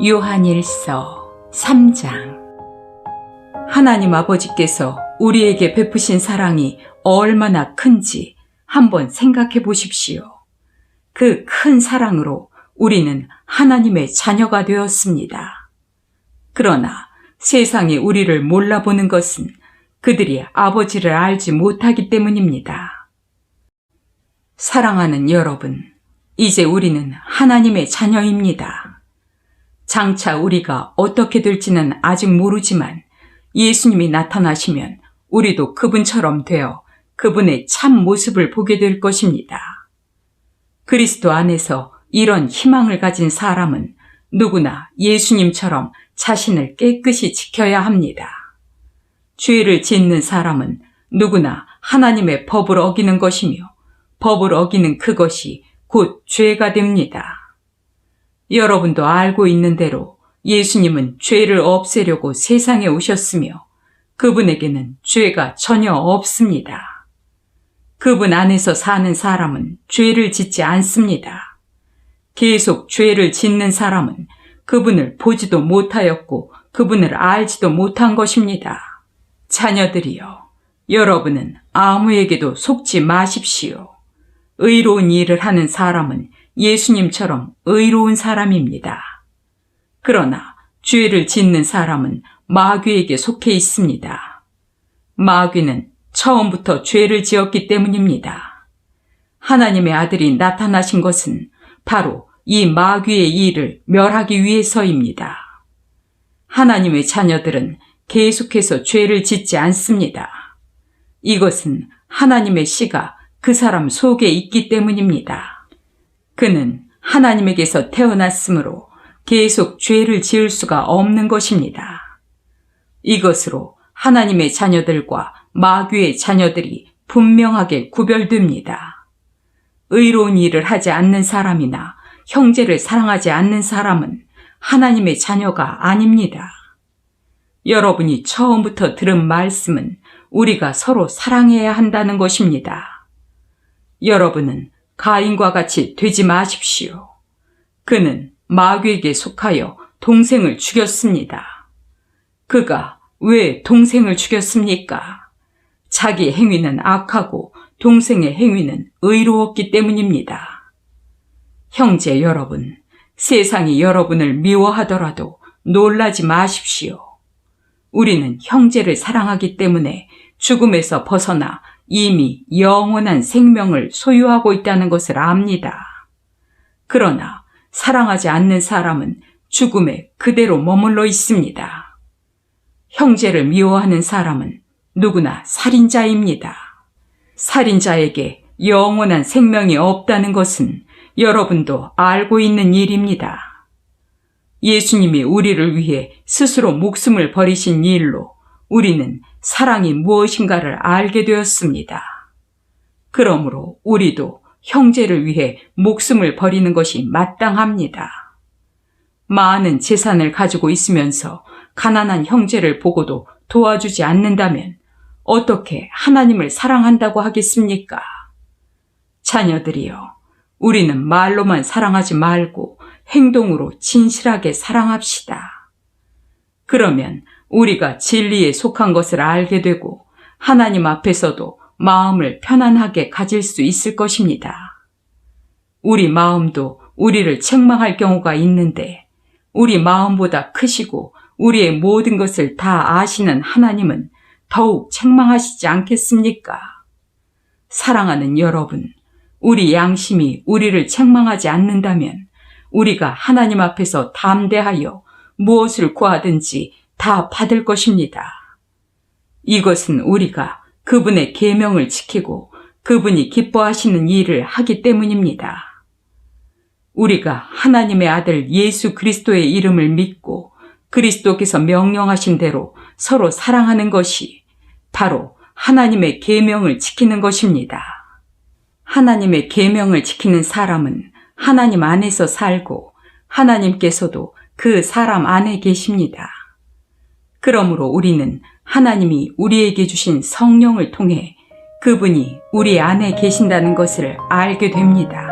요한일서 3장. 하나님 아버지께서 우리에게 베푸신 사랑이 얼마나 큰지 한번 생각해 보십시오. 그 큰 사랑으로 우리는 하나님의 자녀가 되었습니다. 그러나 세상이 우리를 몰라보는 것은 그들이 아버지를 알지 못하기 때문입니다. 사랑하는 여러분, 이제 우리는 하나님의 자녀입니다. 장차 우리가 어떻게 될지는 아직 모르지만 예수님이 나타나시면 우리도 그분처럼 되어 그분의 참 모습을 보게 될 것입니다. 그리스도 안에서 이런 희망을 가진 사람은 누구나 예수님처럼 자신을 깨끗이 지켜야 합니다. 죄를 짓는 사람은 누구나 하나님의 법을 어기는 것이며 법을 어기는 그것이 곧 죄가 됩니다. 여러분도 알고 있는 대로 예수님은 죄를 없애려고 세상에 오셨으며 그분에게는 죄가 전혀 없습니다. 그분 안에서 사는 사람은 죄를 짓지 않습니다. 계속 죄를 짓는 사람은 그분을 보지도 못하였고 그분을 알지도 못한 것입니다. 자녀들이여, 여러분은 아무에게도 속지 마십시오. 의로운 일을 하는 사람은 예수님처럼 의로운 사람입니다. 그러나 죄를 짓는 사람은 마귀에게 속해 있습니다. 마귀는 처음부터 죄를 지었기 때문입니다. 하나님의 아들이 나타나신 것은 바로 이 마귀의 일을 멸하기 위해서입니다. 하나님의 자녀들은 계속해서 죄를 짓지 않습니다. 이것은 하나님의 씨가 그 사람 속에 있기 때문입니다. 그는 하나님에게서 태어났으므로 계속 죄를 지을 수가 없는 것입니다. 이것으로 하나님의 자녀들과 마귀의 자녀들이 분명하게 구별됩니다. 의로운 일을 하지 않는 사람이나 형제를 사랑하지 않는 사람은 하나님의 자녀가 아닙니다. 여러분이 처음부터 들은 말씀은 우리가 서로 사랑해야 한다는 것입니다. 여러분은 가인과 같이 되지 마십시오. 그는 마귀에게 속하여 동생을 죽였습니다. 그가 왜 동생을 죽였습니까? 자기 행위는 악하고 동생의 행위는 의로웠기 때문입니다. 형제 여러분, 세상이 여러분을 미워하더라도 놀라지 마십시오. 우리는 형제를 사랑하기 때문에 죽음에서 벗어나 이미 영원한 생명을 소유하고 있다는 것을 압니다. 그러나 사랑하지 않는 사람은 죽음에 그대로 머물러 있습니다. 형제를 미워하는 사람은 누구나 살인자입니다. 살인자에게 영원한 생명이 없다는 것은 여러분도 알고 있는 일입니다. 예수님이 우리를 위해 스스로 목숨을 버리신 일로 우리는 사랑이 무엇인가를 알게 되었습니다. 그러므로 우리도 형제를 위해 목숨을 버리는 것이 마땅합니다. 많은 재산을 가지고 있으면서 가난한 형제를 보고도 도와주지 않는다면 어떻게 하나님을 사랑한다고 하겠습니까? 자녀들이여, 우리는 말로만 사랑하지 말고 행동으로 진실하게 사랑합시다. 그러면 우리가 진리에 속한 것을 알게 되고 하나님 앞에서도 마음을 편안하게 가질 수 있을 것입니다. 우리 마음도 우리를 책망할 경우가 있는데 우리 마음보다 크시고 우리의 모든 것을 다 아시는 하나님은 더욱 책망하시지 않겠습니까? 사랑하는 여러분, 우리 양심이 우리를 책망하지 않는다면 우리가 하나님 앞에서 담대하여 무엇을 구하든지 다 받을 것입니다. 이것은 우리가 그분의 계명을 지키고 그분이 기뻐하시는 일을 하기 때문입니다. 우리가 하나님의 아들 예수 그리스도의 이름을 믿고 그리스도께서 명령하신 대로 서로 사랑하는 것이 바로 하나님의 계명을 지키는 것입니다. 하나님의 계명을 지키는 사람은 하나님 안에서 살고 하나님께서도 그 사람 안에 계십니다. 그러므로 우리는 하나님이 우리에게 주신 성령을 통해 그분이 우리 안에 계신다는 것을 알게 됩니다.